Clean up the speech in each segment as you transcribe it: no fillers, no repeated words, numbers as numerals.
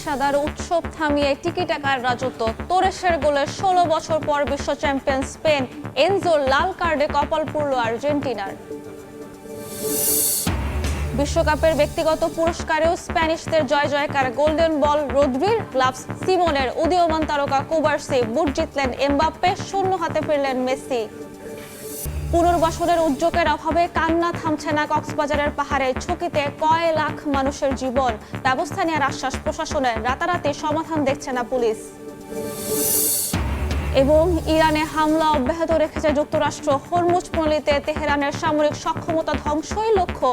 সাদার উৎসব থামিয়ে টিকি টাকার রাজত্ব। তোরেশের গোলে 16 বছর পর বিশ্ব চ্যাম্পিয়ন স্পেন। এনজোর লাল কার্ডে কপাল পুড়ল আর্জেন্টিনার। বিশ্বকাপের ব্যক্তিগত পুরস্কারেও স্প্যানিশদের জয় জয়কার। গোল্ডেন বল রদ্রির, গ্লাভস সিমনের, উদীয়মান তারকা কুবার্সি, বুট জিতলেন এমবাপ্পে, শূন্য হাতে ফিরলেন মেসি। পুনর্বাসনের উদ্যোগের অভাবে কান্না থামছে না কক্সবাজারের পাহাড়ে। ঝুঁকিতে কয় লাখ মানুষের জীবন। ব্যবস্থা নেওয়ার আশ্বাস প্রশাসনের, রাতারাতি সমাধান দেখছে না পুলিশ। এবং ইরানে হামলা অব্যাহত রেখেছে যুক্তরাষ্ট্র। হরমুজ প্রণালীতে তেহরানের সামরিক সক্ষমতা ধ্বংসই লক্ষ্য।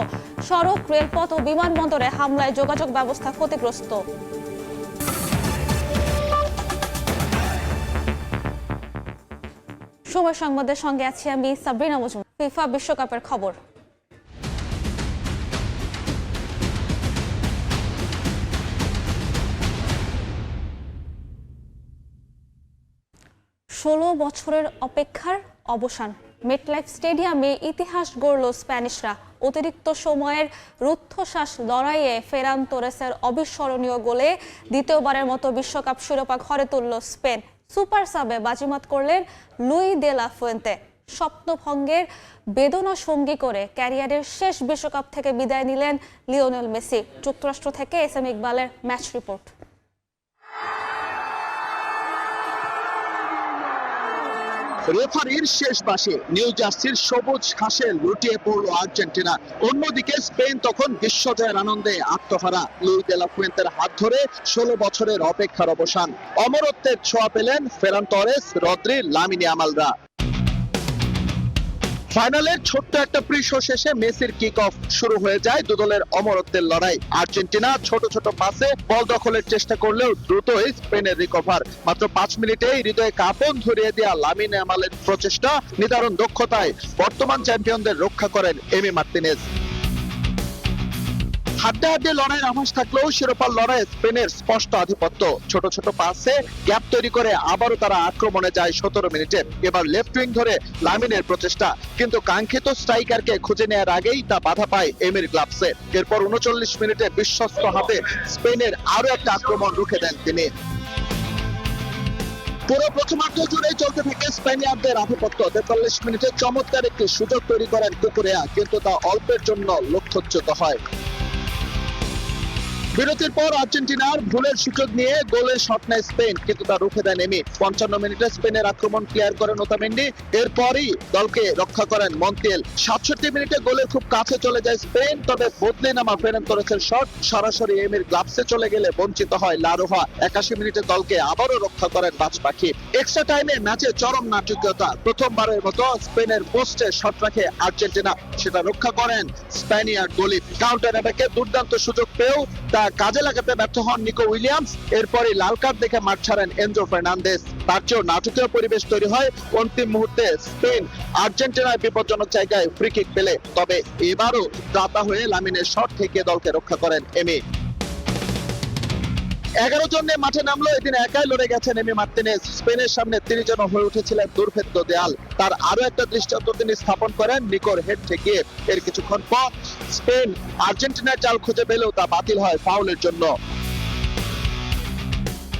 সড়ক, রেলপথ ও বিমানবন্দরে হামলায় যোগাযোগ ব্যবস্থা ক্ষতিগ্রস্ত। সময় সংবাদের সঙ্গে আছি আমি সাবরিনা মজুমদার। ফিফা বিশ্বকাপের খবর। ষোলো বছরের অপেক্ষার অবসান। মেটলাইফ স্টেডিয়ামে ইতিহাস গড়ল স্প্যানিশরা। অতিরিক্ত সময়ের রুদ্ধশ্বাস লড়াইয়ে ফেরান তোরেসের অবিস্মরণীয় গোলে দ্বিতীয়বারের মতো বিশ্বকাপ শিরোপা ঘরে তুলল স্পেন। সুপার সাবে বাজিমাত করলেন লুই দে লা ফুয়েন্তে। স্বপ্নভঙ্গের বেদনা সঙ্গী করে ক্যারিয়ারের শেষ বিশ্বকাপ থেকে বিদায় নিলেন লিওনেল মেসি। যুক্তরাষ্ট্র থেকে এস এম ইকবালের ম্যাচ রিপোর্ট। রেফারির শেষ বাঁশি, নিউ জার্সির সবুজ ঘাসে লুটিয়ে পড়ল আর্জেন্টিনা। অন্যদিকে স্পেন তখন বিশ্বজয়ের আনন্দে আত্মহারা। লুই দে লা ফুয়েন্তের হাত ধরে 16 বছরের অপেক্ষার অবসান। অমরত্বের ছোঁয়া পেলেন ফেরান তরেস, রদ্রি, লামিনে ইয়ামালরা। ফাইনালের ছোট্ট একটা প্রি শো শেষে মেসির কিক অফ শুরু হয়ে যায় দুদলের অমরত্বের লড়াই। আর্জেন্টিনা ছোট ছোট পাসে বল দখলের চেষ্টা করলেও দ্রুতই স্পেনের রিকভার। মাত্র 5 মিনিটেই হৃদয়ে কাঁপন ধরিয়ে দেয়া লামিনে ইয়ামালের প্রচেষ্টা নিদারুণ দক্ষতায় বর্তমান চ্যাম্পিয়নদের রক্ষা করেন এমি মার্তিনেজ। হাড্ডাহাড্ডি লড়াইয়ের আভাস থাকলেও শিরোপার লড়াইয়ে স্পেনের স্পষ্ট আধিপত্য। ছোট ছোট পাসে গ্যাপ তৈরি করে আবারও তারা আক্রমণে যায় 17 মিনিটে। এবার লেফট উইং ধরে লামিনের প্রচেষ্টা, কিন্তু কাঙ্ক্ষিত স্ট্রাইকারকে খুঁজে নেওয়ার আগেই তা বাধা পায় এমির গ্লাভসে। এরপর 39 মিনিটে বিশ্বস্ত হাতে স্পেনের আরো একটা আক্রমণ রুখে দেন তিনি। পুরো প্রথমার্ধ জুড়ে চলতে থাকে স্পেনিয়ারদের আধিপত্য। 43 মিনিটে চমৎকার একটি সুযোগ তৈরি করেন কুকুরেয়া, কিন্তু তা অল্পের জন্য লক্ষ্যচ্যুত হয়। বিরতির পর আর্জেন্টিনার ভুলের সুযোগ নিয়ে গোলের শট নেয় স্পেন, কিন্তু তা রুখে দেন এমি। 55 মিনিটে স্পেনের আক্রমণ ক্লিয়ার করেন ওতামেন্ডি, এরপরই দলকে রক্ষা করেন মন্টিয়েল। 67 মিনিটে গোলের খুব কাছে চলে যায় স্পেন, তবে বদলে নামা ফেরান তোরেসের শট সরাসরি এমির গ্লাভসে চলে গেলে বঞ্চিত হয় লা রোহা। 81 মিনিটে দলকে আবারও রক্ষা করেন বাজ পাখি। এক্সট্রা টাইমে ম্যাচে চরম নাটকীয়তা। প্রথমবারের মতো স্পেনের পোস্টে শট রাখে আর্জেন্টিনা, সেটা রক্ষা করেন স্প্যানিয়ার্ড গোলি। কাউন্টার অ্যাটাকে দুর্দান্ত সুযোগ পেয়েও তা কাজে লাগাতে ব্যর্থ হন নিকো উইলিয়ামস। এরপরই লাল কার্ড দেখে মাঠ ছাড়েন এনজো ফার্নান্দেজ। তার চেয়েও নাটকীয় পরিবেশ তৈরি হয় অন্তিম মুহূর্তে স্পেন আর্জেন্টিনার বিপজ্জনক জায়গায় ফ্রি কিক পেলে। তবে এবারও ত্রাতা হয়ে লামিনের শট থেকে দলকে রক্ষা করেন এমি। 11 জন নিয়ে মাঠে নামলো, এদিন একাই লড়ে গেছেন এমি মার্তিনেজ। স্পেনের সামনে তিনি যেন হয়ে উঠেছিলেন দুর্ভেদ্য দেয়াল। তার আরো একটা দৃষ্টান্ত তিনি স্থাপন করেন নিকোর হেড থেকে। এর কিছুক্ষণ পর স্পেন আর্জেন্টিনার জাল খুঁজে পেলেও তা বাতিল হয় ফাউলের জন্য।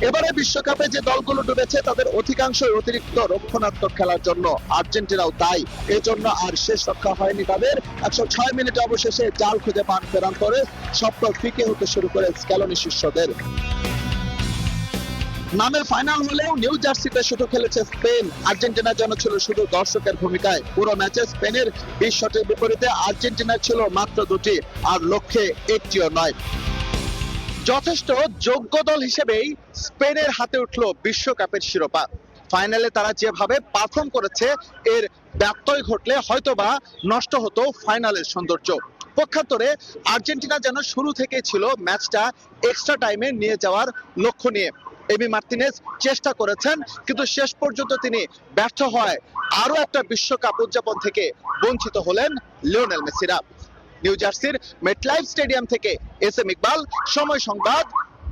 এবারে বিশ্বকাপে যে দলগুলো ডুবেছে তাদের অধিকাংশই অতিরিক্ত রক্ষণাত্মক খেলার জন্য, আর্জেন্টিনাও তাই। এজন্য আর শেষ রক্ষা হয়নি তাদের। 106 মিনিটে অবশেষে জাল খুঁজে পান ফেরান তোরেস। স্বপ্ন ফিকে হতে শুরু করে স্ক্যালোনি শিষ্যদের। নামের ফাইনাল হলেও নিউ জার্সিতে শুধু খেলেছে স্পেন। আর্জেন্টিনা যেন ছিল শুধু দর্শকের ভূমিকায়। পুরো ম্যাচে স্পেনের 20 শটের বিপরীতে আর্জেন্টিনার ছিল মাত্র 2টি, আর লক্ষ্যে একটিও নয়। যথেষ্ট যোগ্য দল হিসেবেই স্পেনের হাতে উঠল বিশ্বকাপের শিরোপা। ফাইনালে তারা যেভাবে পারফর্ম করেছে এর ব্যত্যয় ঘটলে হয়তোবা নষ্ট হতো ফাইনালের সৌন্দর্য। পক্ষান্তরে আর্জেন্টিনা যেন শুরু থেকেই ছিল ম্যাচটা এক্সট্রা টাইমে নিয়ে যাওয়ার লক্ষ্য নিয়ে। এমি মার্তিনেজ চেষ্টা করেছেন, কিন্তু শেষ পর্যন্ত তিনি ব্যর্থ হয় আরো একটা বিশ্বকাপ উদযাপন থেকে বঞ্চিত হলেন লিওনেল মেসিরা। নিউ জার্সির মেটলাইফ স্টেডিয়াম থেকে এস এম ইকবাল, সময় সংবাদ,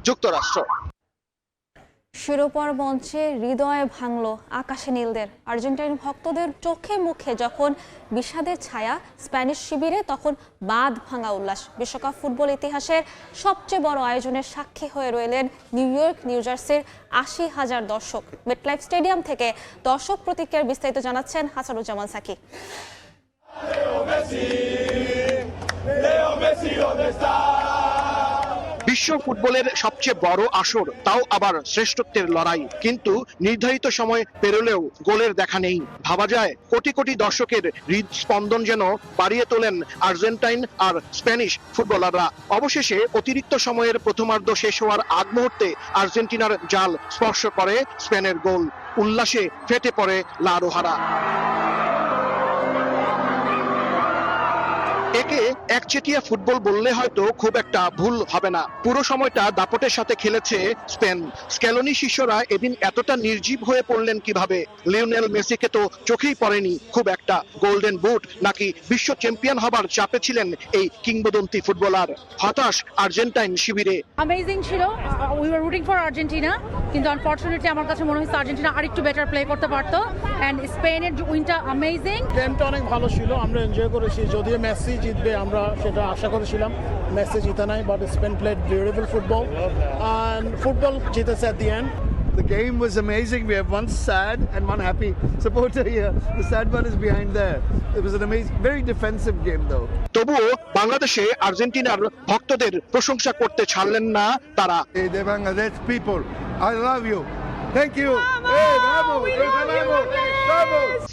যুক্তরাষ্ট্র। শিরোপার মঞ্চে হৃদয়ে ভাঙল আকাশে নীলদের। আর্জেন্টাইন ভক্তদের চোখে মুখে যখন বিষাদের ছায়া স্প্যানিশ শিবিরে, তখন বাঁধ ভাঙা উল্লাস। বিশ্বকাপ ফুটবল ইতিহাসের সবচেয়ে বড় আয়োজনের সাক্ষী হয়ে রইলেন নিউ ইয়র্ক নিউ জার্সির ৮০,০০০ দর্শক। মেটলাইফ স্টেডিয়াম থেকে দর্শক প্রতিক্রিয়ার বিস্তারিত জানাচ্ছেন হাসানুজ্জামান সাকি। বিশ্ব ফুটবলের সবচেয়ে বড় আসর, তাও আবার শ্রেষ্ঠত্বের লড়াই, কিন্তু নির্ধারিত সময় পেরোলেও গোলের দেখা নেই। ভাবা যায় কোটি কোটি দর্শকের হৃদস্পন্দন যেন বাড়িয়ে তোলেন আর্জেন্টাইন আর স্প্যানিশ ফুটবলাররা। অবশেষে অতিরিক্ত সময়ের প্রথমার্ধ শেষ হওয়ার আগ মুহূর্তে আর্জেন্টিনার জাল স্পর্শ করে স্পেনের গোল। উল্লাসে ফেটে পড়ে লা রোহারা। একে একচেটিয়া ফুটবল বললে হয়তো খুব একটা ভুল হবে না। পুরো সময়টা দাপটের সাথে খেলেছে স্পেন। স্ক্যালোনি শিষ্যরা এদিন এতটা নির্জীব হয়ে পড়লেন কিভাবে? লিওনেল মেসিকে তো চোখেই পড়েনি খুব একটা। গোল্ডেন বুট নাকি বিশ্ব চ্যাম্পিয়ন হবার চাপে ছিলেন এই কিংবদন্তি ফুটবলার। হতাশ আর্জেন্টাইন শিবিরে। অ্যামেজিং ছিল। উই ওয়ার রুটিং ফর আর্জেন্টিনা, কিন্তু আনফরচুনেটলি আমার কাছে মনে হচ্ছে আর্জেন্টিনা আরেকটু বেটার প্লে করতে পারতো। এন্ড স্পেনের উইনটা অ্যামেজিং। গেমটা অনেক ভালো ছিল, আমরা এনজয় করেছি। যদিও মেসি জিতবে আমরা সেটা আশা করেছিলাম, মেসি জিতে নাই, but Spain played beautiful football and football জিতেছে at the end. The game was amazing. We have one sad and one happy supporter here. The sad one is behind there. It was an amazing, very defensive game though. তবুও বাংলাদেশে আর্জেন্টিনার ভক্তদের প্রশংসা করতে ছাড়লেন না তারা। Hey, the Bangladesh people, I love you. Thank you. Hey, vamos, vamos.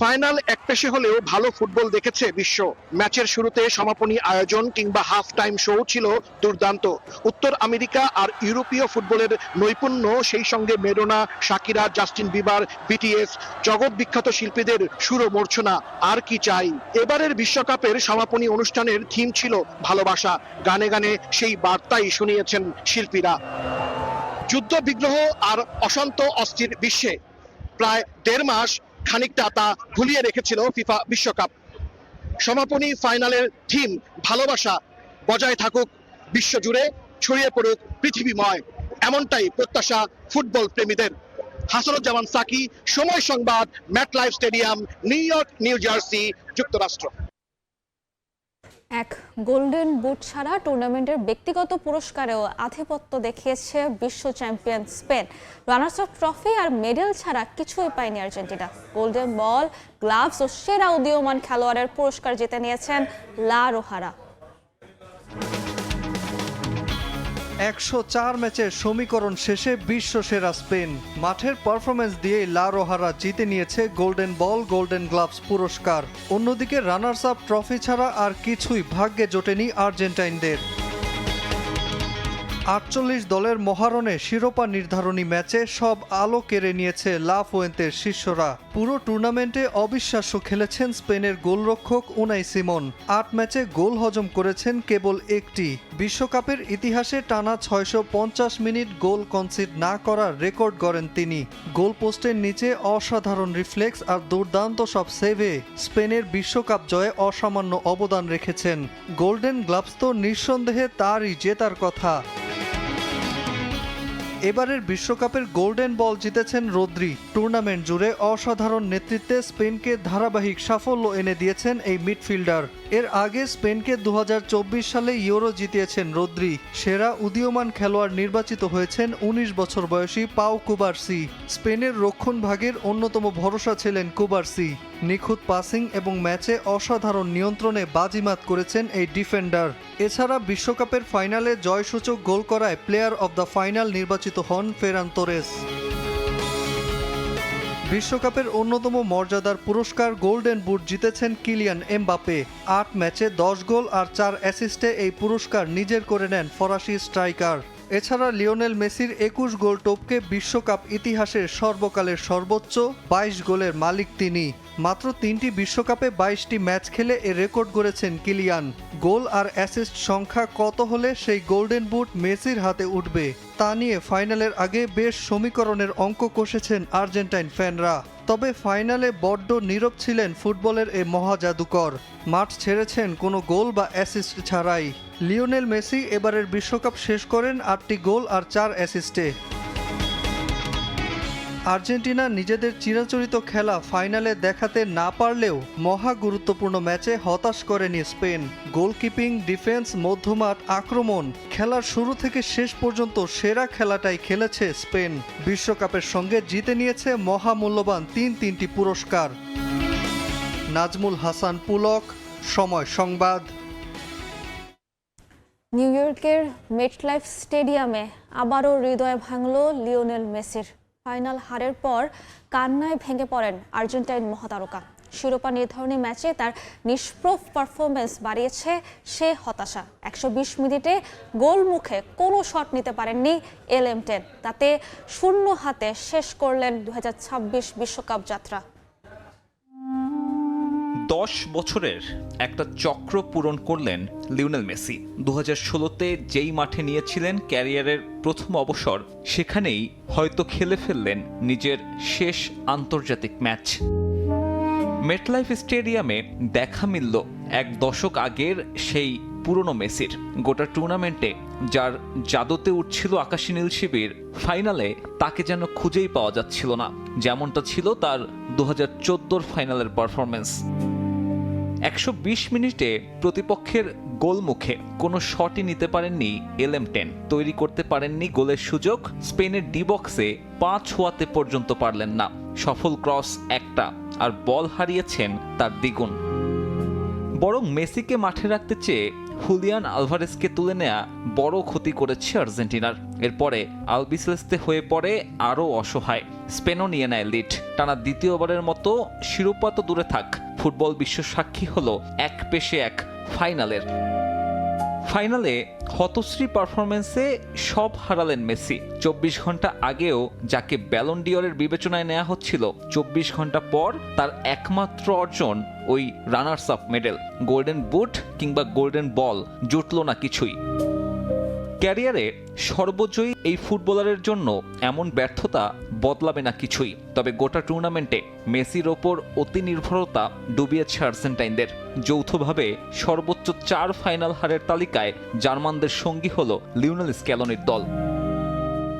Final একপেশে হলেও ভালো ফুটবল দেখেছে বিশ্ব। ম্যাচের শুরুতে সমাপনী আয়োজন কিংবা হাফ টাইম শো ছিল দুর্দান্ত। উত্তর আমেরিকা আর ইউরোপীয় ফুটবলের নৈপুণ্য, সেই সঙ্গে Madonna, Shakira, Justin Bieber, BTS, জগৎ বিখ্যাত শিল্পীদের সুর মূর্ছনা। আর কি চাই? এবারের বিশ্বকাপের সমাপনী অনুষ্ঠানের থিম ছিল ভালোবাসা। গানে গানে সেই বার্তাই শুনিয়েছেন শিল্পীরা। যুদ্ধ বিগ্রহ আর অশান্ত অস্থির বিশ্বে প্রায় ১.৫ মাস খানিকটা তা ভুলিয়ে রেখেছিল ফিফা বিশ্বকাপ। সমাপনী ফাইনালের থিম ভালোবাসা বজায় থাকুক বিশ্বজুড়ে, ছড়িয়ে পড়ুক পৃথিবীময়, এমনটাই প্রত্যাশা ফুটবল প্রেমীদের। Hasanuzzaman Saki, Somoy Sangbad, MetLife stadium, New York New Jersey, যুক্তরাষ্ট্র। এক গোল্ডেন বুট ছাড়া টুর্নামেন্টের ব্যক্তিগত পুরস্কারেও আধিপত্য দেখিয়েছে বিশ্ব champion Spain. Runners up trophy আর মেডেল ছাড়া কিছুই পায়নি আর্জেন্টিনা। গোল্ডেন বল, গ্লাভস ও সেরা উদীয়মান খেলোয়াড়ের পুরস্কার জিতে নিয়েছেন লা রোহারা। ১০৪ ম্যাচের সমীকরণ শেষে বিশ্ব সেরা স্পেন। মাঠের পারফরমেন্স দিয়ে লা রোহারা জিতে নিয়েছে গোল্ডেন বল, গোল্ডেন গ্লাভস পুরস্কার। অন্যদিকে রানার্স আপ ট্রফি ছাড়া আর কিছুই ভাগ্যে জোটেনি আর্জেন্টাইনদের। ৪৮ দলের মহারণে শিরোপা নির্ধারণী ম্যাচে সব আলো কেড়ে নিয়েছে লা ফুয়েন্তের শিষ্যরা। পুরো টুর্নামেন্টে অবিশ্বাস্য খেলেছেন স্পেনের গোলরক্ষক উনাই সিমন। ৮ ম্যাচে গোল হজম করেছেন কেবল একটি। বিশ্বকাপের ইতিহাসে টানা ৬৫০ মিনিট গোল কনসিড না করার রেকর্ড গড়েন তিনি। গোল পোস্টের নিচে অসাধারণ রিফ্লেক্স আর দুর্দান্ত সব সেভে স্পেনের বিশ্বকাপ জয়ে অসামান্য অবদান রেখেছেন। গোল্ডেন গ্লাভস তো নিঃসন্দেহে তারই জেতার কথা। এবারের বিশ্বকাপের গোল্ডেন বল জিতেছেন রদ্রি। টুর্নামেন্ট জুড়ে অসাধারণ নেতৃত্বে স্পেনকে ধারাবাহিক সাফল্য এনে দিয়েছেন এই মিডফিল্ডার। এর আগে স্পেনকে ২০২৪ সালে ইউরো জিতিয়েছেন রদ্রি। সেরা উদীয়মান খেলোয়াড় নির্বাচিত হয়েছেন ১৯ বছর বয়সী পাও কুবার্সি। স্পেনের রক্ষণভাগের অন্যতম ভরসা ছিলেন কুবার্সি। নিখুঁত পাসিং এবং ম্যাচে অসাধারণ নিয়ন্ত্রণে বাজিমাত করেছেন এই ডিফেন্ডার। এছাড়া বিশ্বকাপের ফাইনালে জয়সূচক গোল করায় প্লেয়ার অব দ্য ফাইনাল নির্বাচিত হন ফেরান তোরেস। বিশ্বকাপের অন্যতম মর্যাদার পুরস্কার গোল্ডেন বুট জিতেছেন কিলিয়ান এমবাপে। ৮ ম্যাচে ১০ গোল আর ৪ অ্যাসিস্টে এই পুরস্কার নিজের করে নেন ফরাসি স্ট্রাইকার। এছাড়া লিওনেল মেসির ২১ গোল টপকে বিশ্বকাপ ইতিহাসের সর্বকালের সর্বোচ্চ ২২ গোলের মালিক তিনি। মাত্র ৩টি বিশ্বকাপে ২২টি ম্যাচ খেলে এ রেকর্ড গড়েছেন কিলিয়ান। গোল আর অ্যাসিস্ট সংখ্যা কত হলে সেই গোল্ডেন বুট মেসির হাতে উঠবে তা নিয়ে ফাইনালের আগে বেশ সমীকরণের অঙ্ক কষেছেন আর্জেন্টাইন ফ্যানরা। তবে ফাইনালে বড্ড নীরব ছিলেন ফুটবলের এ মহাজাদুকর। মাঠ ছেড়েছেন কোনো গোল বা অ্যাসিস্ট ছাড়াই। লিওনেল মেসি এবারের বিশ্বকাপ শেষ করেন ৮টি গোল আর ৪ অ্যাসিস্টে। আর্জেন্টিনা নিজেদের চিরাচরিত খেলা ফাইনালে দেখাতে না পারলেও মহা গুরুত্বপূর্ণ ম্যাচে হতাশ করেনি স্পেন। গোলকিপিং, ডিফেন্স, মধ্যমাঠ, আক্রমণ, খেলার শুরু থেকে শেষ পর্যন্ত সেরা খেলাটাই খেলেছে স্পেন। বিশ্বকাপের সঙ্গে জিতে নিয়েছে মহামূল্যবান তিনটি পুরস্কার। নাজমুল হাসান পুলক, সময় সংবাদ। নিউ ইয়র্কের মেটলাইফ স্টেডিয়ামে আবারও হৃদয় ভাঙল লিওনেল মেসির। ফাইনাল হারের পর কান্নায় ভেঙে পড়েন আর্জেন্টাইন মহাতারকা। শিরোপা নির্ধারণী ম্যাচে তার নিষ্প্রভ পারফরমেন্স বাড়িয়েছে সে হতাশা। 120 মিনিটে গোল মুখে কোনো শট নিতে পারেননি এলএম10। তাতে শূন্য হাতে শেষ করলেন 2026 বিশ্বকাপ যাত্রা। 10 বছরের একটা চক্র পূরণ করলেন লিওনেল মেসি। 2016-তে যেই মাঠে নিয়েছিলেন ক্যারিয়ারের প্রথম অবসর, সেখানেই হয়তো খেলে ফেললেন নিজের শেষ আন্তর্জাতিক ম্যাচ। মেটলাইফ স্টেডিয়ামে দেখা মিলল এক দশক আগের সেই পুরনো মেসির। গোটা টুর্নামেন্টে যার জাদুতে উঠছিল আকাশী নীল শিবির, ফাইনালে তাকে যেন খুঁজেই পাওয়া যাচ্ছিল না, যেমনটা ছিল তার 2014 ফাইনালের পারফরমেন্স। 120 মিনিটে প্রতিপক্ষের গোল মুখে কোনো শটই নিতে পারেননি এলএম10। তৈরি করতে পারেননি গোলের সুযোগ। স্পেনের ডি বক্সে 5 হওয়াতে পর্যন্ত পারলেন না। সফল ক্রস একটা, আর বল হারিয়েছেন তার দ্বিগুণ। বরং মেসিকে মাঠে রাখতে চেয়ে হুলিয়ান আলভারেজকে তুলে নেয়া বড় ক্ষতি করেছে আর্জেন্টিনার। এরপরে আলবিসেলেস্তে হয়ে পড়ে আরও অসহায়। স্পেনও নিয়ে নেয় লিড। টানা দ্বিতীয়বারের মতো শিরোপা তো দূরে থাক, ফুটবল বিশ্ব সাক্ষী হলো এক পেশে এক ফাইনালের। ফাইনালে হতশ্রী পারফরমেন্সে সব হারালেন মেসি। 24 ঘন্টা আগেও যাকে ব্যালন ডিওরের বিবেচনায় নেওয়া হচ্ছিল, 24 ঘন্টা পর তার একমাত্র অর্জন ওই runners up medal. Golden boot কিংবা গোল্ডেন বল জুটল না কিছুই। ক্যারিয়ারে সর্বজয়ী এই ফুটবলারের জন্য এমন ব্যর্থতা বদলাবে না কিছুই। তবে গোটা টুর্নামেন্টে মেসির ওপর অতি নির্ভরতা ডুবিয়েছে আর্জেন্টাইনদের। যৌথভাবে সর্বোচ্চ 4 ফাইনাল হারের তালিকায় জার্মানদের সঙ্গী হল লিওনেল স্ক্যালোনির দল।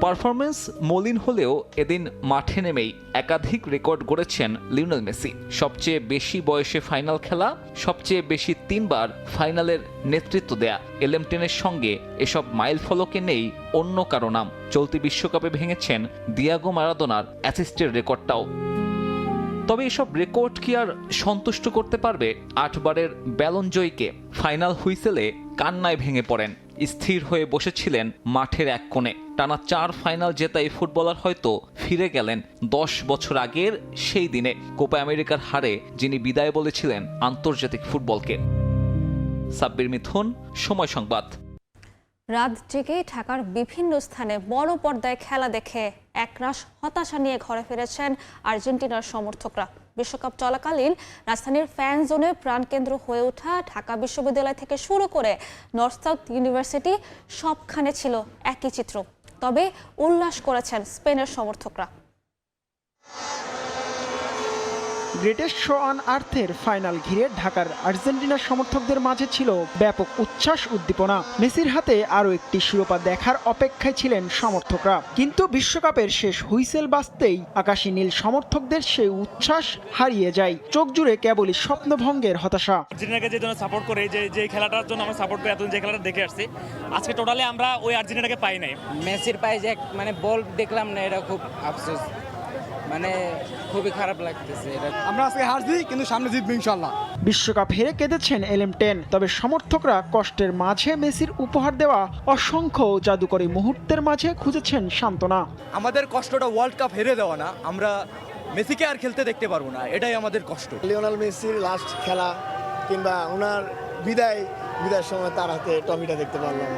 পারফরমেন্স মলিন হলেও এদিন মাঠে নেমেই একাধিক রেকর্ড গড়েছেন লিওনেল মেসি। সবচেয়ে বেশি বয়সে ফাইনাল খেলা, সবচেয়ে বেশি 3 বার ফাইনালের নেতৃত্ব দেয়া। এলএম10-এর সঙ্গে এসব মাইল ফলকে নেই অন্য কারো নাম। চলতি বিশ্বকাপে ভেঙেছেন দিয়াগো মারাদোনার অ্যাসিস্টের রেকর্ডটাও। তবে এসব রেকর্ড কি আর সন্তুষ্ট করতে পারবে 8 বারের ব্যালন জয়ীকে? ফাইনাল হুইসেলে কান্নায় ভেঙে পড়েন। স্থির হয়ে বসেছিলেন মাঠের এক কোণে। টানা 4 ফাইনাল জেতা এই ফুটবলার হয়তো ফিরে গেলেন 10 বছর আগের সেই দিনে, কোপা আমেরিকার হারে যিনি বিদায় বলেছিলেন আন্তর্জাতিক ফুটবলকে। সাব্বির মিথুন, সময় সংবাদ। রাত জেগে ঢাকার বিভিন্ন স্থানে বড় পর্দায় খেলা দেখে একরাশ হতাশা নিয়ে ঘরে ফিরেছেন আর্জেন্টিনার সমর্থকরা। বিশ্বকাপ চলাকালীন রাজধানীর ফ্যান জোনে প্রাণকেন্দ্র হয়ে ওঠা ঢাকা বিশ্ববিদ্যালয় থেকে শুরু করে নর্থ সাউথ ইউনিভার্সিটি, সবখানে ছিল একই চিত্র। তবে উল্লাস করেছেন স্পেনের সমর্থকরা। গ্রেটেস্ট শো অন আর্থের ফাইনাল ঘিরে ঢাকার আর্জেন্টিনার সমর্থকদের মাঝে ছিল ব্যাপক উচ্ছ্বাস উদ্দীপনা। মেসির হাতে আরও একটি শিরোপা দেখার অপেক্ষায় ছিলেন সমর্থকরা। কিন্তু বিশ্বকাপের শেষ হুইসেল বাজতেই আকাশী নীল সমর্থকদের সেই উচ্ছ্বাস হারিয়ে যায়। চোখ জুড়ে কেবলই স্বপ্নভঙ্গের হতাশা। আর্জেন্টিনাকে যে জন্য সাপোর্ট করে, যে খেলাটার জন্য আমরা সাপোর্ট করি, এতদিন যে খেলাটা দেখে আসছি, আজকে টোটালি আমরা ওই আর্জেন্টিনাকে পাই নাই। মেসির পায়ে যে বল দেখলাম না, এটা খুব আফসোস, খুবই খারাপ লাগতেছে। আমরা আজকে হারছি, কিন্তু সামনে জিতবো ইনশাআল্লাহ। বিশ্বকাপ হেরে কেঁদেছেন এলএম10। তবে সমর্থকরা কষ্টের মাঝে মেসির উপহার দেওয়া অসংখ্য জাদুকরী মুহূর্তের মাঝে খুঁজেছেন সান্ত্বনা। আমাদের কষ্টটা ওয়ার্ল্ড কাপ হেরে দেওয়া না, আমরা মেসিকে আর খেলতে দেখতে পারবো না, এটাই আমাদের কষ্ট। লিওনেল মেসির লাস্ট খেলা কিংবা ওনার বিদায়ের সময় তার হাতে টমিটা দেখতে পারলাম।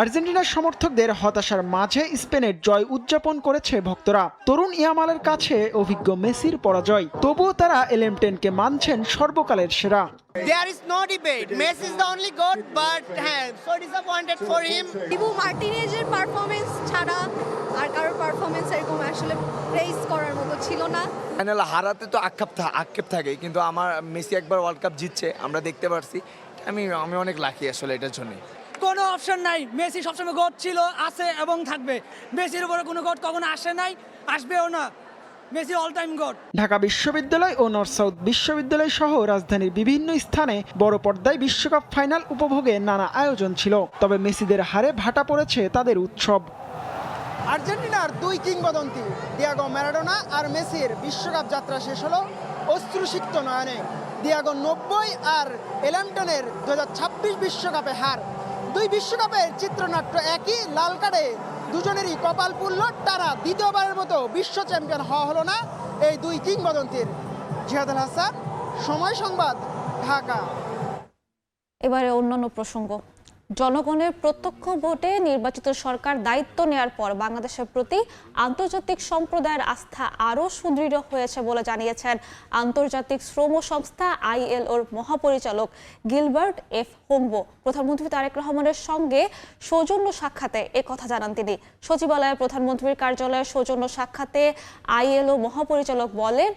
আর্জেন্টিনার সমর্থকদের হতাশার মাঝে স্পেনের জয় উদযাপন করেছে ভক্তরা। তরুণ ইয়ামালের কাছে অভিজ্ঞ মেসির পরাজয়, তবুও তারা এলএম10-কে মানছেন সর্বকালের সেরা। There is no debate. Messi is the only goat, but so disappointed for him. Dibu মার্টিনেজের পারফরমেন্স ছাড়া আর কারোর পারফরমেন্স এরকম আসলে প্রেইজ করার মতো ছিল না। ফাইনাল হারাতে তো আক্ষেপ থাকে, কিন্তু আমার মেসি একবার ওয়ার্ল্ড কাপ জিতছে, আমরা দেখতে পারছি। আমি অনেক লাকি আসলে এটার জন্য। কোনো অপশন নাই। মেসি সবসময় গোট ছিল, আছে এবং থাকবে। মেসির উপরে কোনো গোট কখনো আসে নাই, আসবেও না। Messi all time goat. Dhaka বিশ্ববিদ্যালয় ও নর্থ সাউথ বিশ্ববিদ্যালয় সহ রাজধানীর বিভিন্ন স্থানে বড় পর্দায় বিশ্বকাপ ফাইনাল উপভোগে নানা আয়োজন ছিল। তবে মেসিদের হারে ভাটা পড়েছে তাদের উৎসব। আর্জেন্টিনার দুই কিংবদন্তি ডিয়াগো ম্যারাডোনা আর মেসির বিশ্বকাপ যাত্রা শেষ হলো অশ্রুসিক্ত নয়নে। ডিয়াগো 90 আর এলান্টনের 2026 বিশ্বকাপে হার। দুই বিশ্বকাপের চিত্রনাট্য একই, লাল কার্ডে দুজনেরই কপাল পুড়ল টানা দ্বিতীয়বারের মতো বিশ্ব চ্যাম্পিয়ন হওয়া হলো না এই দুই কিংবদন্তির। জিহাদ আল হাসান, সময় সংবাদ, ঢাকা। এবারে অন্যান্য প্রসঙ্গ। জনগণের প্রত্যক্ষ ভোটে নির্বাচিত সরকার দায়িত্ব নেয়ার পর বাংলাদেশের প্রতি আন্তর্জাতিক সম্প্রদায়ের আস্থা আরও সুদৃঢ় হয়েছে বলে জানিয়েছেন আন্তর্জাতিক শ্রম সংস্থা ILOর মহাপরিচালক গিলবার্ট এফ হোম্বো। প্রধানমন্ত্রী তারেক রহমানের সঙ্গে সৌজন্য সাক্ষাতে একথা জানান তিনি। সচিবালয়ে প্রধানমন্ত্রীর কার্যালয়ের সৌজন্য সাক্ষাতে ILO মহাপরিচালক বলেন,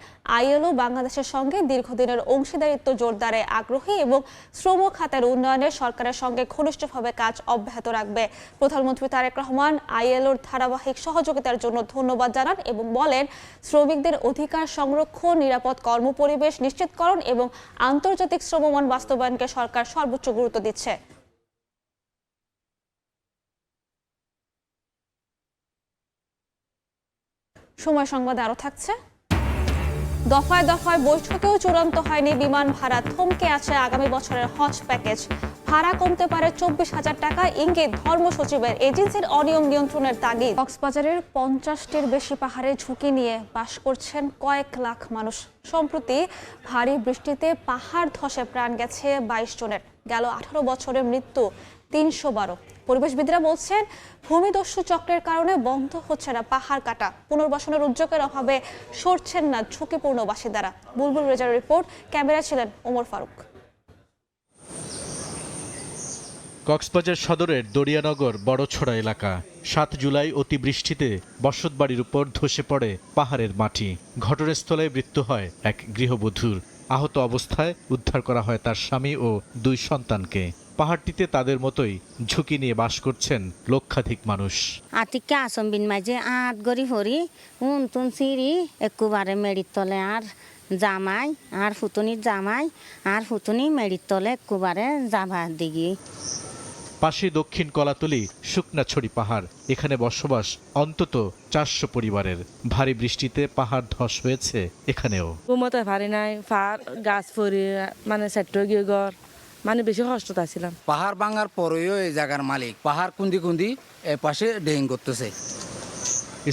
ILO বাংলাদেশের সঙ্গে দীর্ঘদিনের অংশীদারিত্ব জোরদারে আগ্রহী এবং শ্রম খাতের উন্নয়নে সরকারের সঙ্গে ঘনিষ্ঠভাবে কাজ অব্যাহত রাখবে। প্রধানমন্ত্রী তারেক রহমান ILOর ধারাবাহিক সহযোগিতার জন্য ধন্যবাদ জানান এবং বলেন, শ্রমিকদের অধিকার সংরক্ষণ, নিরাপদ কর্মপরিবেশ নিশ্চিতকরণ এবং আন্তর্জাতিক শ্রমমান বাস্তবায়নকে সরকার সর্বোচ্চ গুরুত্ব দিচ্ছে। সময় সংবাদে আরো থাকছে। দফায় দফায় বৈঠকেও চূড়ান্ত হয়নি বিমান ভাড়া, থমকে আছে আগামী বছরের হজ প্যাকেজ। ভাড়া কমতে পারে 24,000 টাকা, ইঙ্গিত ধর্ম সচিবের। এজেন্সির অনিয়ম নিয়ন্ত্রণের তাগিদ। কক্সবাজারের 50টির বেশি পাহাড়ে ঝুঁকি নিয়ে বাস করছেন কয়েক লাখ মানুষ। সম্প্রতি ভারী বৃষ্টিতে পাহাড় ধসে প্রাণ গেছে 22 জনের। গেল 18 বছরে মৃত্যু 312। পরিবেশবিদরা বলছেন, ভূমিদস্যু চক্রের কারণে বন্ধ হচ্ছে না পাহাড় কাটা। পুনর্বাসনের উদ্যোগের অভাবে সরছেন না ঝুঁকিপূর্ণ বাসিন্দারা। বুলবুল রেজার রিপোর্ট, ক্যামেরা ছিলেন ওমর ফারুক। কক্সবাজার সদরের দরিয়ানগর বড়ছড়া এলাকা। 7 জুলাই অতিবৃষ্টিতে বসতবাড়ির উপর ধসে পড়ে পাহাড়ের মাটি। ঘটনাস্থলে মৃত্যু হয় এক গৃহবধূর। আহত অবস্থায় উদ্ধার করা হয় তার স্বামী ও 2 সন্তানকে। পাহাড়টিতে তাদের মতোই ঝুঁকি নিয়ে বাস করছেন লক্ষাধিক মানুষ। আতিকে আসম্বিন মাঝে আট গড়ি হরি উন সিঁড়ি একুবারে মেড়ির তলে আর জামাই আর ফুতুনির জামাই আর ফুতুনি মেড়ির তলে একুবারে যাবার দিকে। পাশে দক্ষিণ কলাতলি শুকনাছড়ি পাহাড়। এখানে বসবাস অন্তত 400 পরিবারের। ভারী বৃষ্টিতে পাহাড় ধস হয়েছে এখানেও। ঘুমোতে পারি নাই, গাছ পরি মানে সেট্ট গিয়ে ঘর মানে বেশি কষ্ট ছিলাম। পাহাড় ভাঙার পরেও এই জায়গার মালিক পাহাড় কুন্দি এ পাশে ডেইং করতেছে।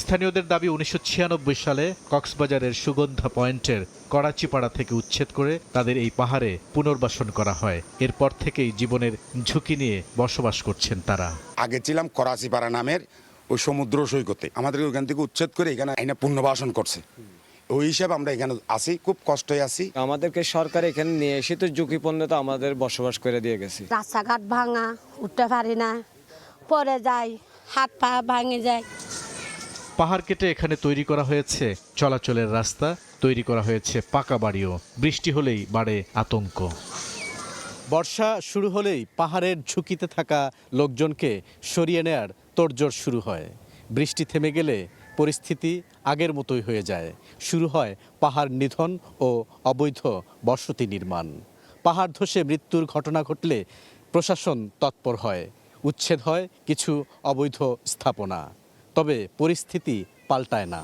স্থানীয়দের দাবি 1996 সালে কক্সবাজারের সুগন্ধা পয়েন্টের করাচিপাড়া থেকে উচ্ছেদ করে তাদের এই পাহাড়ে পুনর্বাসন করা হয়। এরপর থেকেই জীবনের ঝুঁকি নিয়ে বসবাস করছেন তারা। আগে ছিলাম করাচিপাড়া নামের ওই সমুদ্র সৈকতে, আমাদের ওইখান থেকে উচ্ছেদ করে এখানে আইনা পুনর্বাসন করছে। ওই হিসাবে আমরা এখানে আসি, খুব কষ্টে আছি। আমাদেরকে সরকার এখানে নিয়ে এসে তো ঝুঁকিপূর্ণতা আমাদের বসবাস করে দিয়ে গেছে। রাস্তাঘাট ভাঙা, উঠতে পারি না, পরে যাই, হাত পা ভাঙে যায়। পাহাড় কেটে এখানে তৈরি করা হয়েছে চলাচলের রাস্তা, তৈরি করা হয়েছে পাকা বাড়িও। বৃষ্টি হলেই বাড়ে আতঙ্ক। বর্ষা শুরু হলেই পাহাড়ের ঝুঁকিতে থাকা লোকজনকে সরিয়ে নেয়ার তোড়জোড় শুরু হয়। বৃষ্টি থেমে গেলে পরিস্থিতি আগের মতোই হয়ে যায়। শুরু হয় পাহাড় নিধন ও অবৈধ বসতি নির্মাণ। পাহাড় ধসে মৃত্যুর ঘটনা ঘটলে প্রশাসন তৎপর হয়, উচ্ছেদ হয় কিছু অবৈধ স্থাপনা। তবে পরিস্থিতি পাল্টায় না।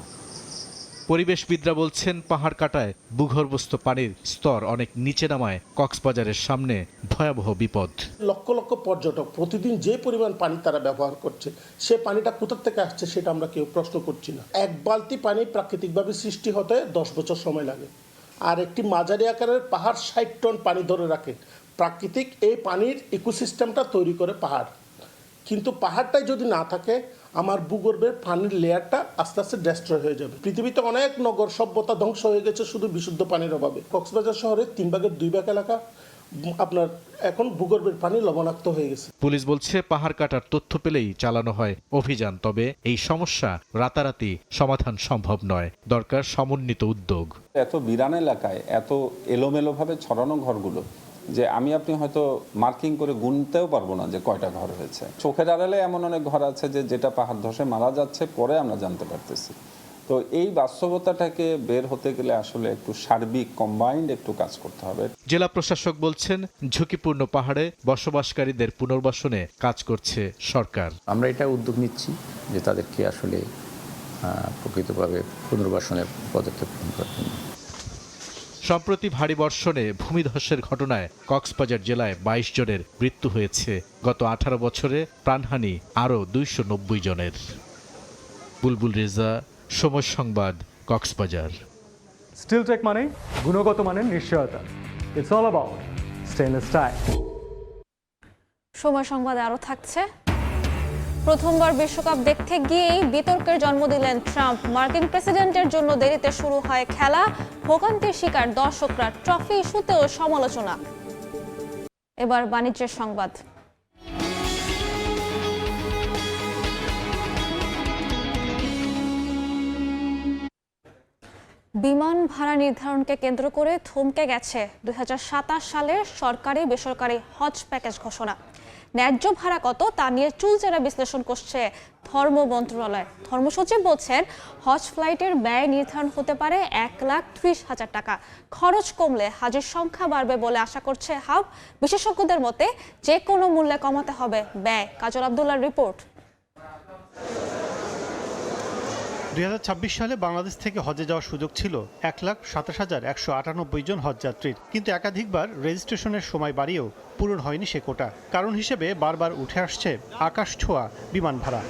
পরিবেশবিদরা বলছেন, পাহাড় কাটায় ভূগর্ভস্থ পানির স্তর অনেক নিচে নামায় কক্সবাজারের সামনে ভয়াবহ বিপদ। লক্ষ লক্ষ পর্যটক প্রতিদিন যে পরিমাণ পানি তারা ব্যবহার করছে, সে পানিটা কোথা থেকে আসছে সেটা আমরা কেউ প্রশ্ন করছি না। 1 বালতি পানি প্রাকৃতিকভাবে সৃষ্টি হতে 10 বছর সময় লাগে। আর একটি মাঝারি আকারের পাহাড় 60 টন পানি ধরে রাখে। প্রাকৃতিক এই পানির ইকোসিস্টেমটা তৈরি করে পাহাড়। কিন্তু পাহাড়টাই যদি না থাকে, আমার ভূগর্ভের পানির লেয়ারটা আস্তে আস্তে ডেস্ট্রয় হয়ে যাবে। পৃথিবীতে অনেক নগর সভ্যতা ধ্বংস হয়ে গেছে শুধু বিশুদ্ধ পানির অভাবে। কক্সবাজার শহরে 3 ভাগের 2 ভাগ এলাকা আপনার এখন ভূগর্ভের পানি লবণাক্ত হয়ে গেছে। পুলিশ বলছে, পাহাড় কাটার তথ্য পেলেই চালানো হয় অভিযান। তবে এই সমস্যা রাতারাতি সমাধান সম্ভব নয়, দরকার সমন্বিত উদ্যোগ। এত বিরান এলাকায় এত এলোমেলোভাবে ছড়ানো ঘরগুলো, যে আপনি হয়তো মার্কিং করে গুনতেও পারবো না যে কয়টা ঘর হয়েছে। চোখের আড়ালে এমন অনেক ঘর আছে যেটা পাহাড় ধসে মারা যাচ্ছে, পরে আমরা জানতে পারতেছি। তো এই বাস্তবতাটাকে বের হতে গেলে আসলে একটু সার্বিক কম্বাইন্ড একটু কাজ করতে হবে। জেলা প্রশাসক বলছেন, ঝুঁকিপূর্ণ পাহাড়ে বসবাসকারীদের পুনর্বাসনে কাজ করছে সরকার। আমরা এটা উদ্যোগ নিচ্ছি যে তাদেরকে আসলে প্রকৃতভাবে পুনর্বাসনের পদক্ষেপ গ্রহণ করবেন। সম্প্রতি ভারী বর্ষণে ভূমিধসের ঘটনায় কক্সবাজার জেলায় 22 জনের মৃত্যু হয়েছে। গত 18 বছরে প্রাণহানি আরও 290 জনের। বুলবুল রেজা, সময় সংবাদ, কক্সবাজার। স্টিলটেক মানে গুণগত মানের নিশ্চয়তা। It's all about stainless style. সময় সংবাদে আরও থাকছে, প্রথমবার বিশ্বকাপ দেখতে গিয়েই বিতর্কের জন্ম দিলেন ট্রাম্প। মার্কিন প্রেসিডেন্টের জন্য দেরিতে শুরু হয় খেলা, ভোগান্তির শিকার দর্শকরা, ট্রফি ইস্যুতেও সমালোচনা। এবার বাণিজ্যের সংবাদ। বিমান ভাড়া নির্ধারণকে কেন্দ্র করে থমকে গেছে 2027 সালের সরকারি বেসরকারি হজ প্যাকেজ ঘোষণা। ন্যায্য ভাড়া কত তা নিয়ে চুলচেরা বিশ্লেষণ করছে ধর্ম মন্ত্রণালয়। ধর্মসচিব বলছেন, হজ ফ্লাইটের ব্যয় নির্ধারণ হতে পারে 1,30,000 টাকা। খরচ কমলে হাজির সংখ্যা বাড়বে বলে আশা করছে হাব। বিশেষজ্ঞদের মতে যে কোনো মূল্যে কমাতে হবে ব্যয়। কাজল আব্দুল্লাহর রিপোর্ট। 2026 সালে বাংলাদেশ থেকে হজে যাওয়ার সুযোগ ছিল 1,27,198 জন হজযাত্রীর, কিন্তু একাধিকবার রেজিস্ট্রেশনের সময় বাড়িয়েও পূরণ হয়নি সে কোটা। কারণ হিসেবে বারবার উঠে আসছে আকাশ ছোঁয়া বিমান ভাড়া।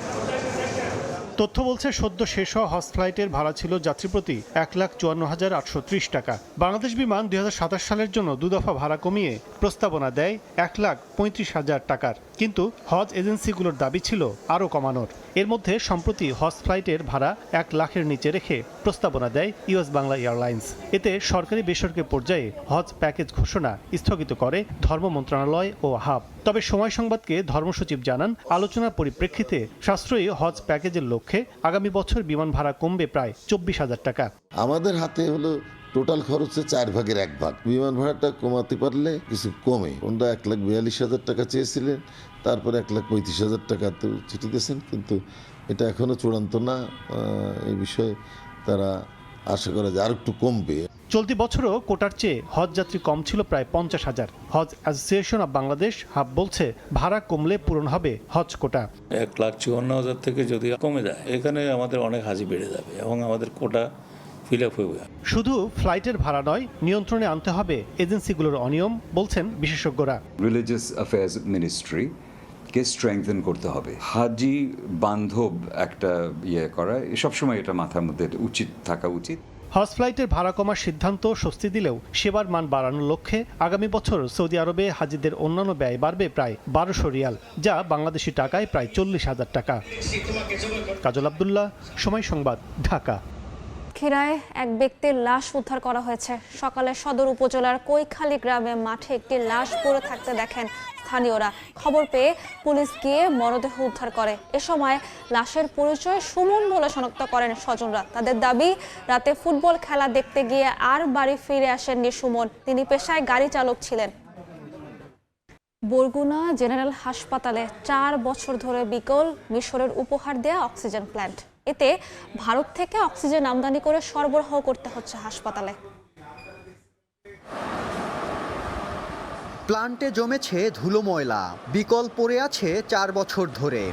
তথ্য বলছে, সদ্য শেষ হওয়া হজ ফ্লাইটের ভাড়া ছিল যাত্রীপ্রতি 1,54,830 টাকা। বাংলাদেশ বিমান 2027 সালের জন্য দুদফা ভাড়া কমিয়ে প্রস্তাবনা দেয় 1,35,000 টাকার, কিন্তু হজ এজেন্সিগুলোর দাবি ছিল আরও কমানোর। এর মধ্যে সম্প্রতি হজ ফ্লাইটের ভাড়া 1 লাখের নিচে রেখে প্রস্তাবনা দেয় ইউএস বাংলা এয়ারলাইন্স। এতে সরকারি বেসরকারি পর্যায়ে হজ প্যাকেজ ঘোষণা স্থগিত করে ধর্ম মন্ত্রণালয় ও হাব। তবে সময় সংবাদকে ধর্মসচিব জানান, আলোচনার পরিপ্রেক্ষিতে সাশ্রয়ী হজ প্যাকেজের লক্ষ্যে আগামী বছর বিমান ভাড়া কমবে প্রায় 24,000 টাকা। আমাদের হাতে হলো টোটাল খরচে 4 ভাগের 1 ভাগ। বিমান ভাড়াটা কমাতে পারলে কিছু কমে। ওনারা 1,42,000 টাকা চেয়েছিলেন, তারপরে 1,35,000 টাকা তো চিঠি দিয়েছেন, কিন্তু এটা এখনো চূড়ান্ত না। এই বিষয়ে তারা আশা করা যায় আর একটু কমবে। চলতি বছরও কোটার চেয়ে হজ যাত্রী কম ছিল প্রায় 50,000। হজ অ্যাসোসিয়েশন অব বাংলাদেশ হাব বলছে, ভাড়া কমলে পূরণ হবে হজ কোটা। 1,54,000 থেকে যদি কমে যায়, এখানে আমাদের অনেক হাজি বেড়ে যাবে এবং আমাদের কোটা ফিল আপ হবে। শুধু ফ্লাইটের ভাড়া নয়, নিয়ন্ত্রণে আনতে হবে এজেন্সিগুলোর অনিয়ম, বলছেন বিশেষজ্ঞরা। রিলিজিয়াস অ্যাফেয়ার্স মিনিস্ট্রি কে স্ট্রেংথেন করতে হবে। হাজি বান্ধব একটা করা, সবসময় এটা মাথার মধ্যে উচিত থাকা উচিত। হজ ফ্লাইটের ভাড়া কমার সিদ্ধান্ত স্বস্তি দিলেও সেবার মান বাড়ানোর লক্ষ্যে আগামী বছর সৌদি আরবে হাজিদের অন্যান্য ব্যয় বাড়বে প্রায় 1200 রিয়াল, যা বাংলাদেশি টাকায় প্রায় 40,000 টাকা। কাজল আব্দুল্লাহ, সময় সংবাদ, ঢাকা। সাতক্ষীরায় এক ব্যক্তির লাশ উদ্ধার করা হয়েছে। সকালে সদর উপজেলার কৈখালী গ্রামে মাঠে একটি লাশ পড়ে থাকতে দেখেন স্থানীয়রা। খবর পেয়ে পুলিশ গিয়ে মরদেহ উদ্ধার করে। এ সময় লাশের পরিচয় সুমন বলে শনাক্ত করেন স্বজনরা। তাদের দাবি, রাতে ফুটবল খেলা দেখতে গিয়ে আর বাড়ি ফিরে আসেননি সুমন। তিনি পেশায় গাড়ি চালক ছিলেন। বরগুনা জেনারেল হাসপাতালে 4 বছর ধরে বিকল মিশরের উপহার দেয়া অক্সিজেন প্ল্যান্ট। এতে ভারত থেকে অক্সিজেন আমদানি করে সরবরাহ করতে হচ্ছে হাসপাতালে। প্ল্যান্টে জমেছে ধুলো ময়লা, বিকল পড়ে আছে 4 বছর ধরে।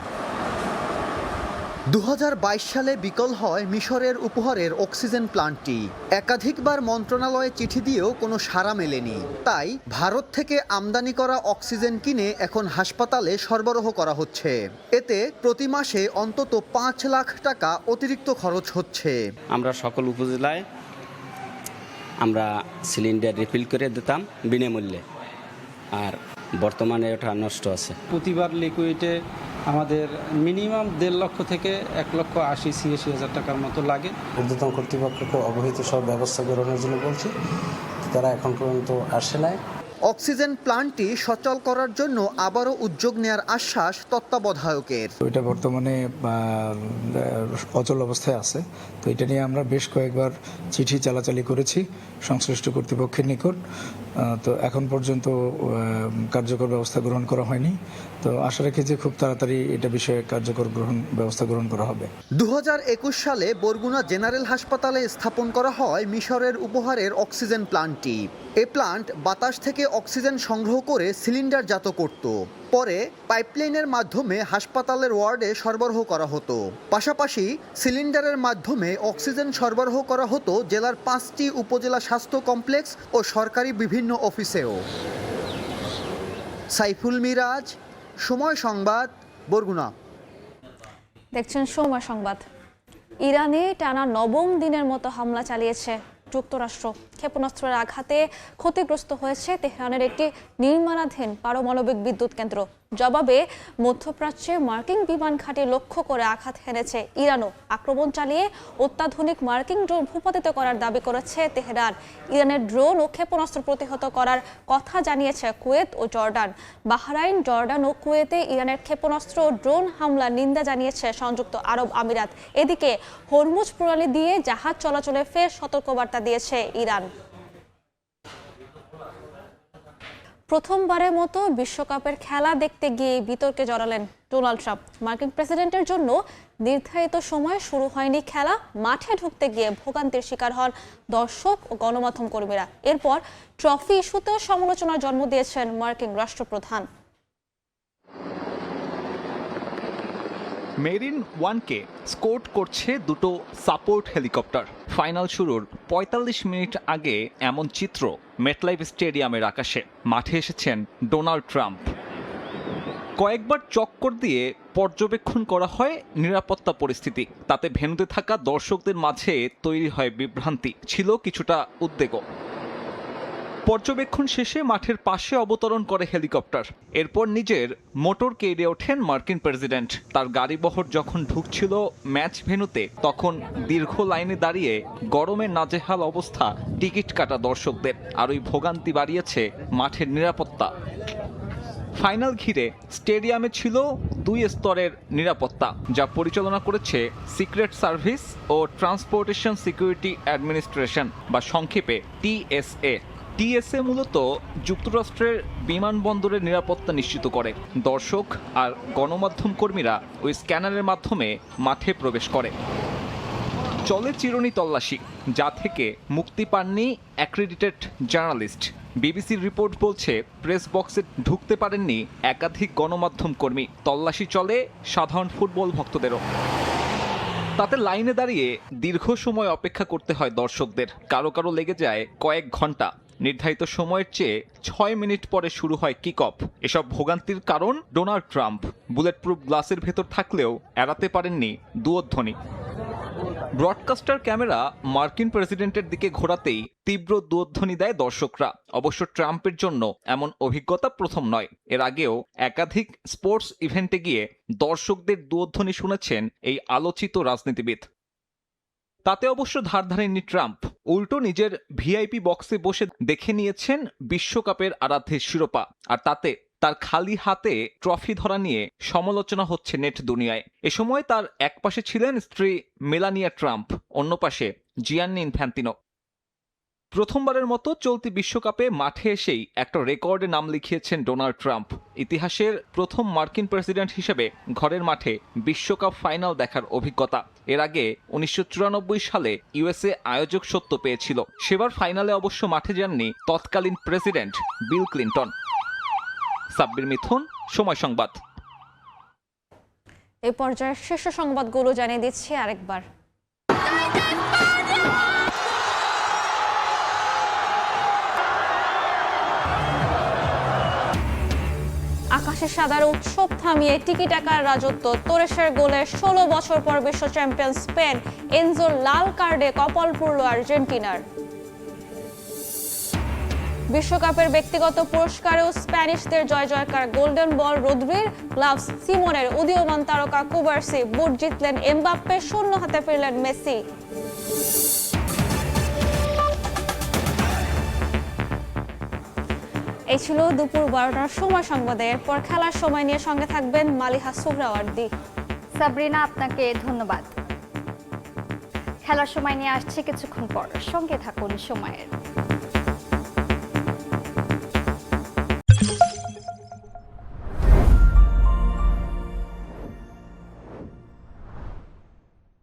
2022 সালে বিকল হয় মিশরের উপহারের অক্সিজেন প্ল্যান্টটি। একাধিকবার মন্ত্রণালয়ে চিঠি দিয়েও কোনো সাড়া মেলেনি। তাই ভারত থেকে আমদানি করা অক্সিজেন কিনে এখন হাসপাতালে সরবরাহ করা হচ্ছে। এতে প্রতি মাসে অন্তত 5 লাখ টাকা অতিরিক্ত খরচ হচ্ছে। আমরা সকল উপজেলায় আমরা সিলিন্ডার রিফিল করে দিতাম বিনামূল্যে, আর বর্তমানে ওটা নষ্ট আছে। প্রতিবার লিকুইডে আমাদের মিনিমাম 1.5 লক্ষ থেকে 1,80,000 টাকার মতো লাগে। ঊর্ধ্বতন কর্তৃপক্ষকে অবহিত সব ব্যবস্থা গ্রহণের জন্য বলছি, তারা এখন পর্যন্ত আসে নাই। অক্সিজেন প্লান্টটি সচল করার জন্য আবারও উদ্যোগ নেয়ার আশ্বাস তত্ত্বাবধায়কের। এটা বর্তমানে অচল অবস্থায় আছে, তো এটা নিয়ে আমরা বেশ কয়েকবার চিঠি চালাচালি করেছি সংশ্লিষ্ট কর্তৃপক্ষের নিকট, তো এখন পর্যন্ত কার্যকর ব্যবস্থা গ্রহণ করা হয়নি। তো আশা রাখি যে খুব তাড়াতাড়ি এটা বিষয়ে কার্যকর ব্যবস্থা গ্রহণ করা হবে। 2021 সালে বরগুনা জেনারেল হাসপাতালে স্থাপন করা হয় মিশরের উপহারের অক্সিজেন প্লান্টটি। এ প্লান্ট বাতাস থেকে অক্সিজেন সংগ্রহ করে সিলিন্ডারজাত করত। পরে পাইপলাইনের মাধ্যমে হাসপাতালের ওয়ার্ডে সরবরাহ করা হতো। পাশাপাশি সিলিন্ডারের মাধ্যমে অক্সিজেন সরবরাহ করা হতো জেলার 5টি উপজেলা স্বাস্থ্য কমপ্লেক্স ও সরকারি বিভিন্ন অফিসেও। সাইফুল মিরাজ, সময় সংবাদ, বরগুনা। দেখছেন সময় সংবাদ। ইরানে টানা 9ম দিনের মতো হামলা চালিয়েছে যুক্তরাষ্ট্র। ক্ষেপণাস্ত্রের আঘাতে ক্ষতিগ্রস্ত হয়েছে তেহরানের একটি নির্মাণাধীন পারমাণবিক বিদ্যুৎ কেন্দ্র। জবাবে মধ্যপ্রাচ্যে মার্কিন বিমান ঘাঁটি লক্ষ্য করে আঘাত হেনেছে ইরানও। আক্রমণ চালিয়ে অত্যাধুনিক মার্কিন ড্রোন ভূপাতিত করার দাবি করেছে তেহরান। ইরানের ড্রোন ও ক্ষেপণাস্ত্র প্রতিহত করার কথা জানিয়েছে কুয়েত ও জর্ডান। বাহরাইন, জর্ডান ও কুয়েতে ইরানের ক্ষেপণাস্ত্র ও ড্রোন হামলার নিন্দা জানিয়েছে সংযুক্ত আরব আমিরাত। এদিকে হরমুজ প্রণালী দিয়ে জাহাজ চলাচলে ফের সতর্কবার্তা দিয়েছে ইরান। প্রথমবারের মতো বিশ্বকাপের খেলা দেখতে গিয়ে বিতর্কে জড়ালেন ডোনাল্ড ট্রাম্প। মার্কিন প্রেসিডেন্টের জন্য নির্ধারিত সময়ে শুরু হয়নি খেলা, মাঠে ঢুকতে গিয়ে ভোগান্তির শিকার হন দর্শক ও গণমাধ্যম কর্মীরা। এরপর ট্রফি ইস্যুতেও সমালোচনার জন্ম দিয়েছেন মার্কিন রাষ্ট্রপ্রধান। মেরিন ওয়ানকে স্কোর করছে দুটো সাপোর্ট হেলিকপ্টার। ফাইনাল শুরুর ৪৫ মিনিট আগে এমন চিত্র মেটলাইফ স্টেডিয়ামের আকাশে। মাঠে এসেছেন ডোনাল্ড ট্রাম্প। কয়েকবার চক্কর দিয়ে পর্যবেক্ষণ করা হয় নিরাপত্তা পরিস্থিতি। তাতে ভেন্যুতে থাকা দর্শকদের মাঝে তৈরি হয় বিভ্রান্তি, ছিল কিছুটা উদ্বেগও। পর্যবেক্ষণ শেষে মাঠের পাশে অবতরণ করে হেলিকপ্টার। এরপর নিজের মোটর কেড়ে ওঠেন মার্কিন প্রেসিডেন্ট। তার গাড়িবহর যখন ঢুকছিল ম্যাচ ভেন্যুতে, তখন দীর্ঘ লাইনে দাঁড়িয়ে গরমে নাজেহাল অবস্থা টিকিট কাটা দর্শকদের। আর ওই ভোগান্তি বাড়িয়েছে মাঠের নিরাপত্তা। ফাইনাল ঘিরে স্টেডিয়ামে ছিল 2 স্তরের নিরাপত্তা, যা পরিচালনা করেছে সিক্রেট সার্ভিস ও ট্রান্সপোর্টেশন সিকিউরিটি অ্যাডমিনিস্ট্রেশন বা সংক্ষেপে TSA। TSA মূলত যুক্তরাষ্ট্রের বিমানবন্দরের নিরাপত্তা নিশ্চিত করে। দর্শক আর গণমাধ্যম কর্মীরা ওই স্ক্যানারের মাধ্যমে মাঠে প্রবেশ করে। চলে চিরুনি তল্লাশি, যা থেকে মুক্তি পাননি অ্যাক্রেডিটেড জার্নালিস্ট। বিবিসির রিপোর্ট বলছে প্রেস বক্সে ঢুকতে পারেননি একাধিক গণমাধ্যম কর্মী। তল্লাশি চলে সাধারণ ফুটবল ভক্তদেরও। তাতে লাইনে দাঁড়িয়ে দীর্ঘ সময় অপেক্ষা করতে হয় দর্শকদের। কারো কারো লেগে যায় কয়েক ঘন্টা। নির্ধারিত সময়ের চেয়ে 6 মিনিট পরে শুরু হয় কিক অফ। এসব ভোগান্তির কারণ ডোনাল্ড ট্রাম্প। বুলেট প্রুফ গ্লাসের ভেতর থাকলেও এড়াতে পারেননি দুয়োধ্বনি। ব্রডকাস্টার ক্যামেরা মার্কিন প্রেসিডেন্টের দিকে ঘোরাতেই তীব্র দুয়োধ্বনি দেয় দর্শকরা। অবশ্য ট্রাম্পের জন্য এমন অভিজ্ঞতা প্রথম নয়। এর আগেও একাধিক স্পোর্টস ইভেন্টে গিয়ে দর্শকদের দুয়োধ্বনি শুনেছেন এই আলোচিত রাজনীতিবিদ। তাতে অবশ্য ধার ধারেননি ট্রাম্প। উল্টো নিজের ভিআইপি বক্সে বসে দেখে নিয়েছেন বিশ্বকাপের আরাধ্যের শিরোপা। আর তাতে তার খালি হাতে ট্রফি ধরা নিয়ে সমালোচনা হচ্ছে নেট দুনিয়ায়। এ সময় তার এক পাশে ছিলেন স্ত্রী মেলানিয়া ট্রাম্প, অন্য পাশে জিয়ান্নি ইনফ্যান্তিনো। প্রথমবারের মতো চলতি বিশ্বকাপে মাঠে এসেই একটা রেকর্ডে নাম লিখিয়েছেন ডোনাল্ড ট্রাম্প। ইতিহাসের প্রথম মার্কিন প্রেসিডেন্ট হিসেবে ঘরের মাঠে বিশ্বকাপ ফাইনাল দেখার অভিজ্ঞতা। এর আগে 1994 সালে USA আয়োজক সত্ত্ব পেয়েছিল। সেবার ফাইনালে অবশ্য মাঠে যাননি তৎকালীন প্রেসিডেন্ট বিল ক্লিন্টন। সাব্বির মিথুন, সময় সংবাদ। এই পর্যায়ের শীর্ষ সংবাদগুলো জানিয়ে দিচ্ছি আরেকবার। আকাশে সাদার উৎসব থামিয়ে টিকি টাকার রাজত্ব। তোরেশের গোলে 16 বছর পর বিশ্ব চ্যাম্পিয়ন স্পেন। এনজোর লাল কার্ডে কপাল পুড়ল আর্জেন্টিনার। বিশ্বকাপের ব্যক্তিগত পুরস্কারেও স্প্যানিশদের জয় জয়কার। গোল্ডেন বল রদ্রির, গ্লাভস সিমনের, উদীয়মান তারকা কুবার্সি, বুট জিতলেন এমবাপ্পে, শূন্য হাতে ফিরলেন মেসি। এই ছিল দুপুর 12টার সময় সংবাদে। এরপর খেলার সময় নিয়ে সঙ্গে থাকবেন মালিহা সুহরাওয়ার্দী। সাবরিনা, আপনাকে ধন্যবাদ। খেলার সময় নিয়ে আসছে কিছুক্ষণ পর, সঙ্গে থাকুন সময়ের।